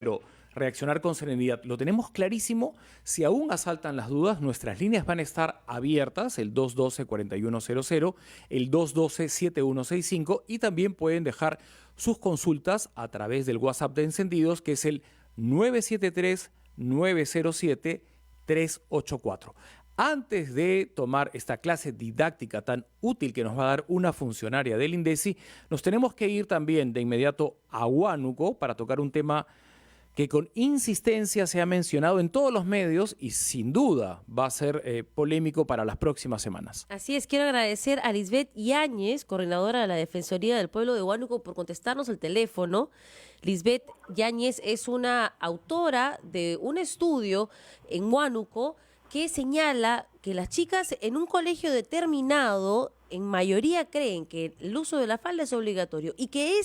pero reaccionar con serenidad. Lo tenemos clarísimo. Si aún asaltan las dudas, nuestras líneas van a estar abiertas, el 212-4100, el 212-7165, y también pueden dejar sus consultas a través del WhatsApp de Encendidos, que es el 973-907-384. Antes de tomar esta clase didáctica tan útil que nos va a dar una funcionaria del INDECI, nos tenemos que ir también de inmediato a Huánuco para tocar un tema que con insistencia se ha mencionado en todos los medios y sin duda va a ser polémico para las próximas semanas. Así es, quiero agradecer a Lisbeth Yáñez, coordinadora de la Defensoría del Pueblo de Huánuco, por contestarnos el teléfono. Lisbeth Yáñez es una autora de un estudio en Huánuco que señala que las chicas en un colegio determinado en mayoría creen que el uso de la falda es obligatorio y que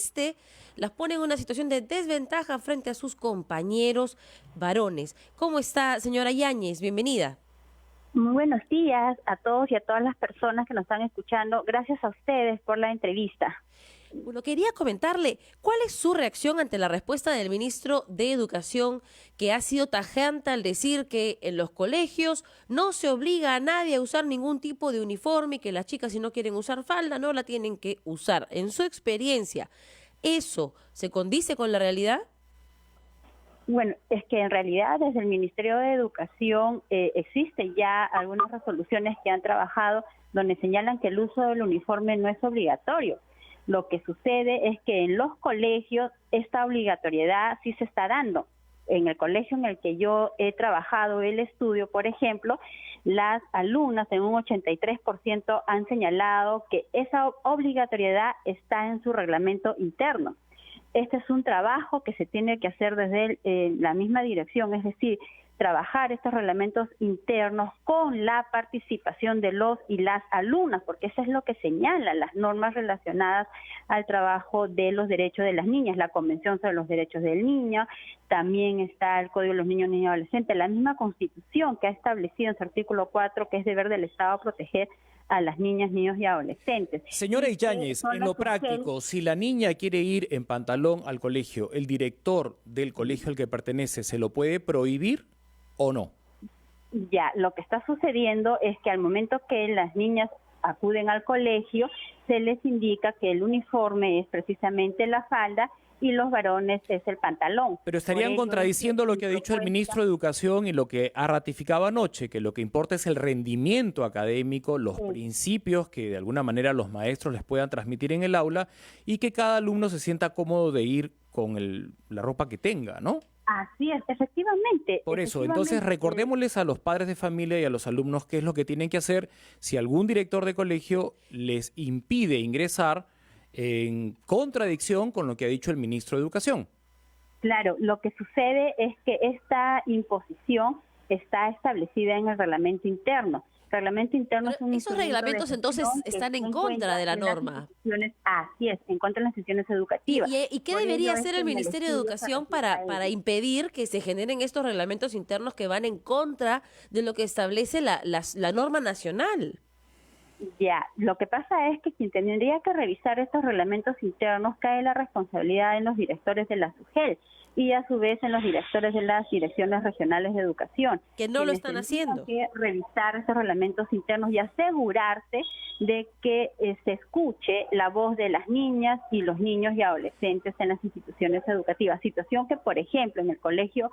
las pone en una situación de desventaja frente a sus compañeros varones. ¿Cómo está, señora Yáñez? Bienvenida. Muy buenos días a todos y a todas las personas que nos están escuchando. Gracias a ustedes por la entrevista. Bueno, quería comentarle, ¿cuál es su reacción ante la respuesta del ministro de Educación, que ha sido tajante al decir que en los colegios no se obliga a nadie a usar ningún tipo de uniforme y que las chicas, si no quieren usar falda, no la tienen que usar? En su experiencia, ¿eso se condice con la realidad? Bueno, es que en realidad desde el Ministerio de Educación existen ya algunas resoluciones que han trabajado donde señalan que el uso del uniforme no es obligatorio. Lo que sucede es que en los colegios esta obligatoriedad sí se está dando. En el colegio en el que yo he trabajado el estudio, por ejemplo, las alumnas en un 83% han señalado que esa obligatoriedad está en su reglamento interno. Este es un trabajo que se tiene que hacer desde la misma dirección, es decir, trabajar estos reglamentos internos con la participación de los y las alumnas, porque eso es lo que señalan las normas relacionadas al trabajo de los derechos de las niñas, la Convención sobre los Derechos del Niño, también está el Código de los Niños, Niñas y Adolescentes, la misma Constitución que ha establecido en su artículo 4 que es deber del Estado proteger a las niñas, niños y adolescentes. Señora Yáñez, en lo práctico, si la niña quiere ir en pantalón al colegio, ¿el director del colegio al que pertenece se lo puede prohibir o no? Ya, lo que está sucediendo es que al momento que las niñas acuden al colegio, se les indica que el uniforme es precisamente la falda y los varones es el pantalón. Pero estarían contradiciendo lo que ha dicho el ministro de Educación y lo que ha ratificado anoche, que lo que importa es el rendimiento académico, los principios que de alguna manera los maestros les puedan transmitir en el aula y que cada alumno se sienta cómodo de ir con la ropa que tenga, ¿no? Así es, efectivamente. Por eso, entonces recordémosles a los padres de familia y a los alumnos qué es lo que tienen que hacer si algún director de colegio les impide ingresar en contradicción con lo que ha dicho el ministro de Educación. Claro, lo que sucede es que esta imposición está establecida en el reglamento interno. El reglamento interno es un esos reglamentos entonces están en contra de la norma. Así es, en contra de las instituciones educativas. ¿Y qué debería hacer el Ministerio de Educación para impedir que se generen estos reglamentos internos que van en contra de lo que establece la norma nacional? Ya, lo que pasa es que quien tendría que revisar estos reglamentos internos cae la responsabilidad en los directores de la SUGEL y a su vez en los directores de las direcciones regionales de educación. Que no lo están haciendo. Que revisar estos reglamentos internos y asegurarse de que se escuche la voz de las niñas y los niños y adolescentes en las instituciones educativas. Situación que, por ejemplo, en el colegio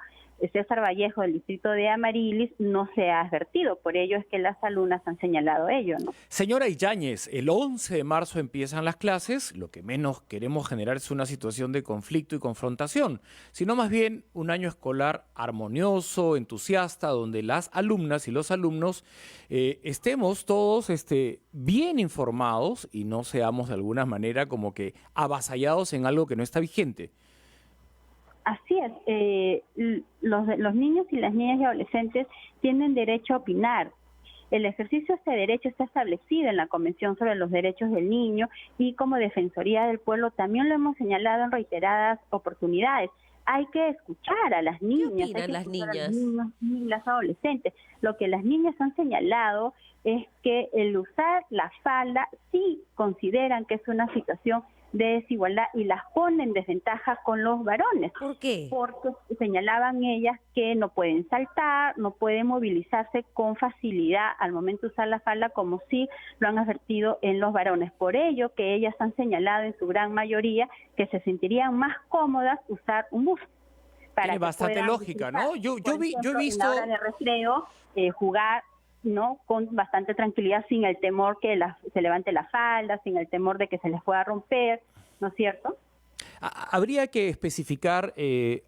César Vallejo del distrito de Amarilis no se ha advertido. Por ello es que las alumnas han señalado ello, ¿no? Señora Yáñez, el 11 de marzo empiezan las clases. Lo que menos queremos generar es una situación de conflicto y confrontación, sino más bien un año escolar armonioso, entusiasta, donde las alumnas y los alumnos estemos todos bien informados y no seamos de alguna manera como que avasallados en algo que no está vigente. Así es, los niños y las niñas y adolescentes tienen derecho a opinar. El ejercicio de este derecho está establecido en la Convención sobre los Derechos del Niño y como Defensoría del Pueblo también lo hemos señalado en reiteradas oportunidades. Hay que escuchar a las niñas, ¿Qué opinan las niñas? A los niños y las adolescentes. Lo que las niñas han señalado es que el usar la falda sí consideran que es una situación de desigualdad y las pone en desventaja con los varones. ¿Por qué? Porque señalaban ellas que no pueden saltar, no pueden movilizarse con facilidad al momento de usar la falda, como sí lo han advertido en los varones. Por ello que ellas han señalado en su gran mayoría que se sentirían más cómodas usar un bus. Tiene bastante lógica, ¿no? Yo he visto... En la hora de recreo, jugar, ¿no?, con bastante tranquilidad, sin el temor que se levante la falda, sin el temor de que se les pueda romper, ¿no es cierto? Habría que especificar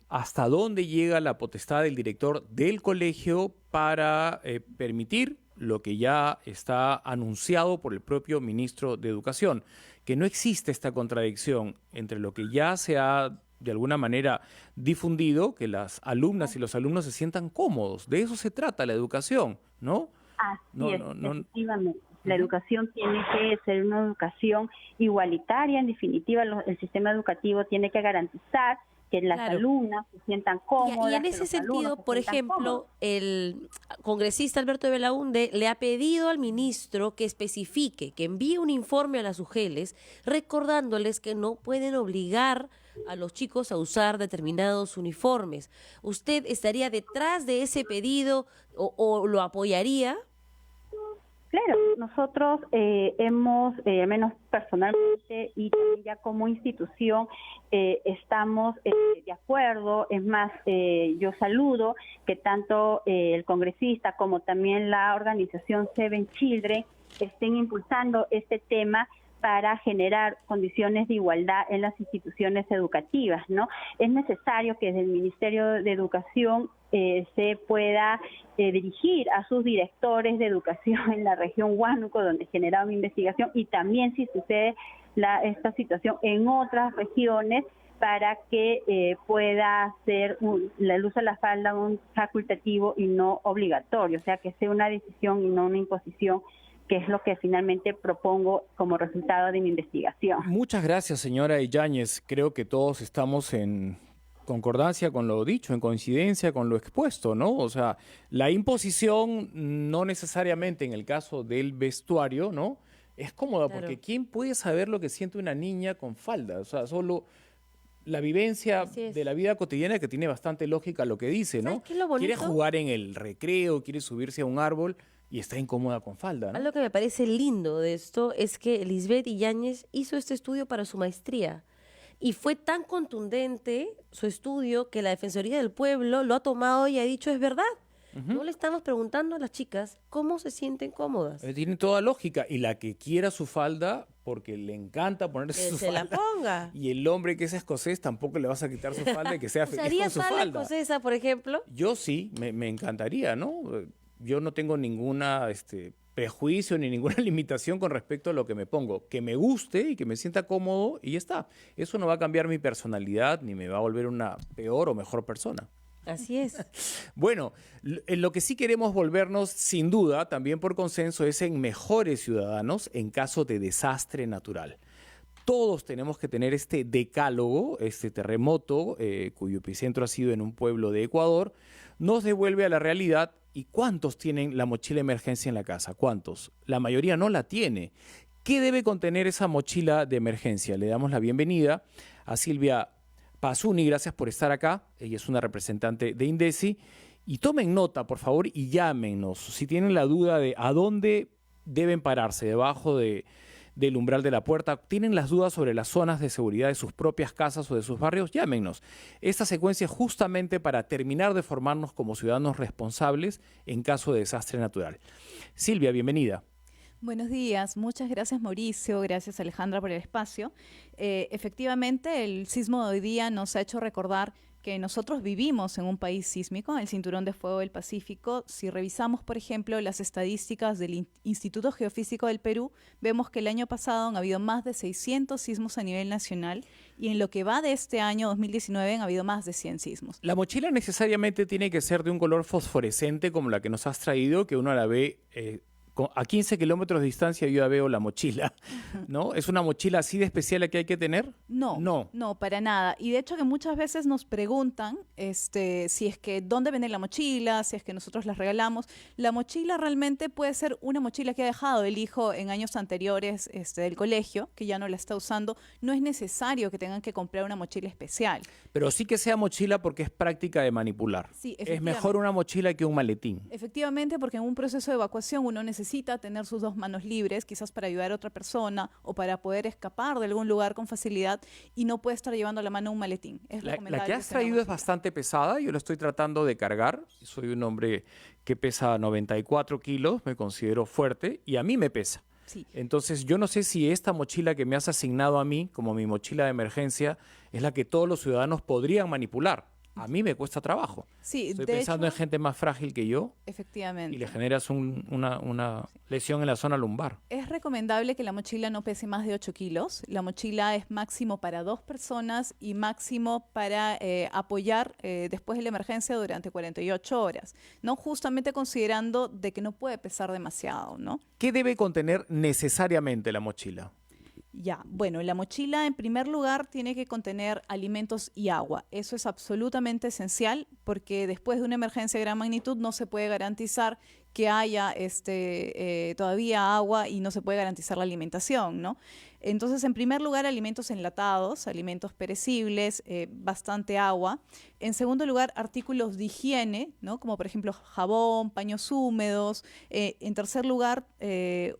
hasta dónde llega la potestad del director del colegio para permitir lo que ya está anunciado por el propio ministro de Educación, que no existe esta contradicción entre lo que ya se ha de alguna manera difundido, que las alumnas y los alumnos se sientan cómodos. De eso se trata la educación, ¿no? Así es, efectivamente. La educación tiene que ser una educación igualitaria, en definitiva el sistema educativo tiene que garantizar que las alumnas se sientan cómodas. Y en ese sentido, por ejemplo, el congresista Alberto de Belaunde le ha pedido al ministro que especifique, que envíe un informe a las UGELes recordándoles que no pueden obligar a los chicos a usar determinados uniformes. ¿Usted estaría detrás de ese pedido o lo apoyaría? Claro, nosotros hemos, al menos personalmente y también ya como institución, estamos de acuerdo. Es más, yo saludo que tanto el congresista como también la organización Seven Children estén impulsando este tema para generar condiciones de igualdad en las instituciones educativas, ¿no? Es necesario que desde el Ministerio de Educación se pueda dirigir a sus directores de educación en la región Huánuco, donde generaba una investigación, y también si sucede esta situación en otras regiones, para que pueda ser el uso de la falda un facultativo y no obligatorio, o sea, que sea una decisión y no una imposición, que es lo que finalmente propongo como resultado de mi investigación. Muchas gracias, señora Yáñez. Creo que todos estamos en concordancia con lo dicho, en coincidencia con lo expuesto, ¿no? O sea, la imposición no necesariamente en el caso del vestuario, ¿no?, es cómoda, porque ¿quién puede saber lo que siente una niña con falda? O sea, solo la vivencia de la vida cotidiana, que tiene bastante lógica lo que dice, ¿no? ¿Qué es lo bonito? Quiere jugar en el recreo, quiere subirse a un árbol y está incómoda con falda, ¿no? Algo que me parece lindo de esto es que Lisbeth Yáñez hizo este estudio para su maestría y fue tan contundente su estudio que la Defensoría del Pueblo lo ha tomado y ha dicho es verdad. No le estamos preguntando a las chicas cómo se sienten cómodas. Tiene toda lógica, y la que quiera su falda porque le encanta ponerse su falda, la ponga. Y el hombre que es escocés tampoco le vas a quitar su falda y que sea feliz con su falda. ¿Usaría falda escocesa, por ejemplo? Yo sí, me encantaría, ¿no? Yo no tengo ninguna prejuicio ni ninguna limitación con respecto a lo que me pongo. Que me guste y que me sienta cómodo y ya está. Eso no va a cambiar mi personalidad ni me va a volver una peor o mejor persona. Así es. Bueno, en lo que sí queremos volvernos, sin duda, también por consenso, es en mejores ciudadanos en caso de desastre natural. Todos tenemos que tener este decálogo, este terremoto, cuyo epicentro ha sido en un pueblo de Ecuador, nos devuelve a la realidad. ¿Y cuántos tienen la mochila de emergencia en la casa? ¿Cuántos? La mayoría no la tiene. ¿Qué debe contener esa mochila de emergencia? Le damos la bienvenida a Silvia Pasuni, gracias por estar acá. Ella es una representante de INDECI. Y tomen nota, por favor, y llámenos si tienen la duda de a dónde deben pararse, debajo del umbral de la puerta. ¿Tienen las dudas sobre las zonas de seguridad de sus propias casas o de sus barrios? Llámenos. Esta secuencia es justamente para terminar de formarnos como ciudadanos responsables en caso de desastre natural. Silvia, bienvenida. Buenos días, muchas gracias Mauricio, gracias Alejandra por el espacio. Efectivamente, el sismo de hoy día nos ha hecho recordar que nosotros vivimos en un país sísmico, el Cinturón de Fuego del Pacífico. Si revisamos, por ejemplo, las estadísticas del Instituto Geofísico del Perú, vemos que el año pasado han habido más de 600 sismos a nivel nacional y en lo que va de este año 2019 han habido más de 100 sismos. La mochila necesariamente tiene que ser de un color fosforescente como la que nos has traído, que uno la ve A 15 kilómetros de distancia yo ya veo la mochila, ¿no? ¿Es una mochila así de especial la que hay que tener? No, para nada. Y de hecho que muchas veces nos preguntan si es que dónde venden la mochila, si es que nosotros las regalamos. La mochila realmente puede ser una mochila que ha dejado el hijo en años anteriores del colegio, que ya no la está usando. No es necesario que tengan que comprar una mochila especial. Pero sí que sea mochila porque es práctica de manipular. Sí, es mejor una mochila que un maletín. Efectivamente, porque en un proceso de evacuación uno necesita tener sus dos manos libres, quizás para ayudar a otra persona o para poder escapar de algún lugar con facilidad y no puede estar llevando a la mano un maletín. La que has traído es bastante pesada, yo la estoy tratando de cargar. Soy un hombre que pesa 94 kilos, me considero fuerte y a mí me pesa. Sí. Entonces yo no sé si esta mochila que me has asignado a mí como mi mochila de emergencia es la que todos los ciudadanos podrían manipular. A mí me cuesta trabajo. Sí, estoy pensando en gente más frágil que yo. Efectivamente. Y le generas una lesión en la zona lumbar. Es recomendable que la mochila no pese más de 8 kilos. La mochila es máximo para 2 personas y máximo para apoyar después de la emergencia durante 48 horas, ¿no? Justamente considerando de que no puede pesar demasiado, ¿no? ¿Qué debe contener necesariamente la mochila? Ya, bueno, la mochila en primer lugar tiene que contener alimentos y agua. Eso es absolutamente esencial porque después de una emergencia de gran magnitud no se puede garantizar que haya todavía agua y no se puede garantizar la alimentación, ¿no? Entonces, en primer lugar, alimentos enlatados, alimentos perecibles, bastante agua. En segundo lugar, artículos de higiene, ¿no? Como por ejemplo jabón, paños húmedos. En tercer lugar,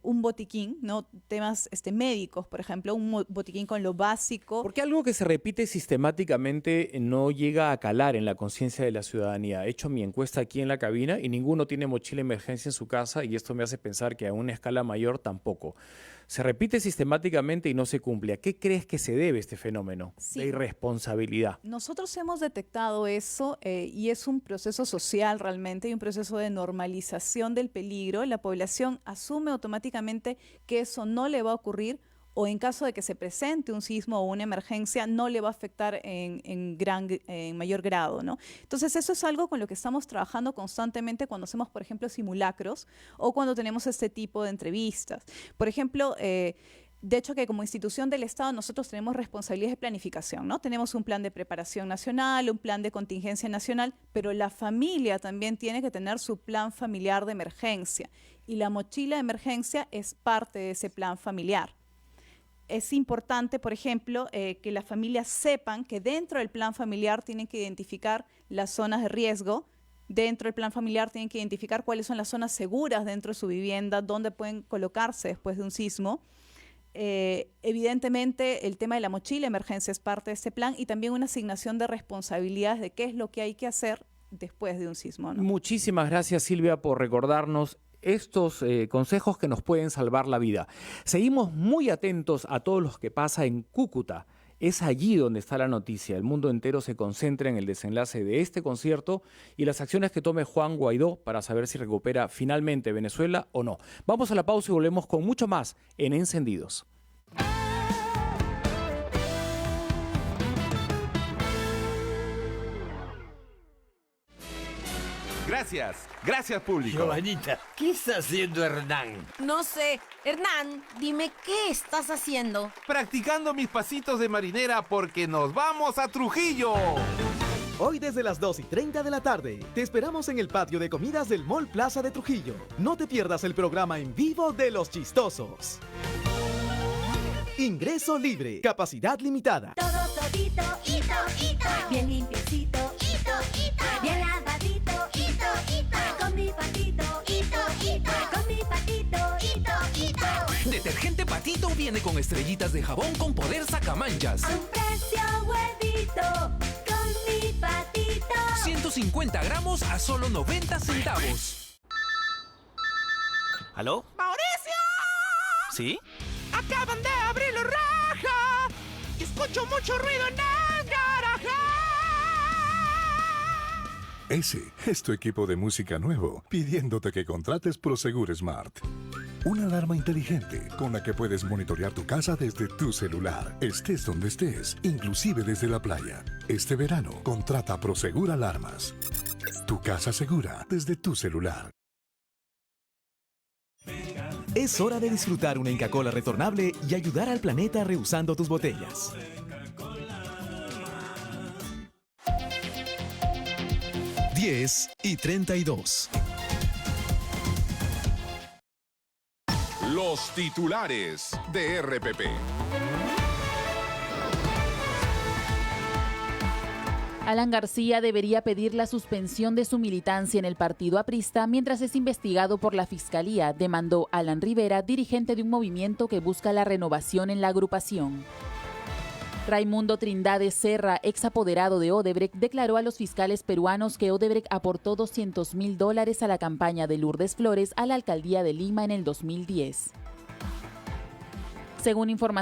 un botiquín, ¿no? Temas médicos, por ejemplo, un botiquín con lo básico. Porque algo que se repite sistemáticamente no llega a calar en la conciencia de la ciudadanía. He hecho mi encuesta aquí en la cabina y ninguno tiene mochila de emergencia en su casa y esto me hace pensar que a una escala mayor tampoco. Se repite sistemáticamente y no se cumple. ¿A qué crees que se debe este fenómeno de irresponsabilidad? Nosotros hemos detectado eso y es un proceso social realmente y un proceso de normalización del peligro. La población asume automáticamente que eso no le va a ocurrir o en caso de que se presente un sismo o una emergencia, no le va a afectar en mayor grado, ¿no? Entonces, eso es algo con lo que estamos trabajando constantemente cuando hacemos, por ejemplo, simulacros o cuando tenemos este tipo de entrevistas. Por ejemplo, de hecho, que como institución del Estado nosotros tenemos responsabilidades de planificación, ¿no? Tenemos un plan de preparación nacional, un plan de contingencia nacional, pero la familia también tiene que tener su plan familiar de emergencia y la mochila de emergencia es parte de ese plan familiar. Es importante, por ejemplo, que las familias sepan que dentro del plan familiar tienen que identificar las zonas de riesgo, dentro del plan familiar tienen que identificar cuáles son las zonas seguras dentro de su vivienda, dónde pueden colocarse después de un sismo. Evidentemente, el tema de la mochila de emergencia es parte de este plan y también una asignación de responsabilidades de qué es lo que hay que hacer después de un sismo, ¿no? Muchísimas gracias, Silvia, por recordarnos estos consejos que nos pueden salvar la vida. Seguimos muy atentos a todo lo que pasa en Cúcuta. Es allí donde está la noticia. El mundo entero se concentra en el desenlace de este concierto y las acciones que tome Juan Guaidó para saber si recupera finalmente Venezuela o no. Vamos a la pausa y volvemos con mucho más en Encendidos. Gracias público. Giovanita, ¿qué está haciendo Hernán? No sé. Hernán, dime qué estás haciendo. Practicando mis pasitos de marinera porque nos vamos a Trujillo. Hoy desde las 2:30 de la tarde, te esperamos en el patio de comidas del Mall Plaza de Trujillo. No te pierdas el programa en vivo de Los Chistosos. Ingreso libre, capacidad limitada. Todo todito, hito, bien limpiecito, hito, bien lavadito, hito, con mi patito, hito, con mi patito, hito. Detergente Patito viene con estrellitas de jabón con poder sacamanchas. A un precio huevito, con mi patito. 150 gramos a solo 90 centavos. ¿Aló? ¡Mauricio! ¿Sí? ¡Acaban de abrir la raja! ¡Escucho mucho ruido en el garaje! Ese es tu equipo de música nuevo, pidiéndote que contrates Prosegur Smart. Una alarma inteligente con la que puedes monitorear tu casa desde tu celular, estés donde estés, inclusive desde la playa. Este verano, contrata Prosegur Alarmas. Tu casa segura desde tu celular. Es hora de disfrutar una Inca Kola retornable y ayudar al planeta reusando tus botellas. y 32. Los titulares de RPP. Alan García debería pedir la suspensión de su militancia en el partido aprista mientras es investigado por la Fiscalía, demandó Alan Rivera, dirigente de un movimiento que busca la renovación en la agrupación. Raimundo Trindade Serra, ex apoderado de Odebrecht, declaró a los fiscales peruanos que Odebrecht aportó $200.000 a la campaña de Lourdes Flores a la alcaldía de Lima en el 2010. Según información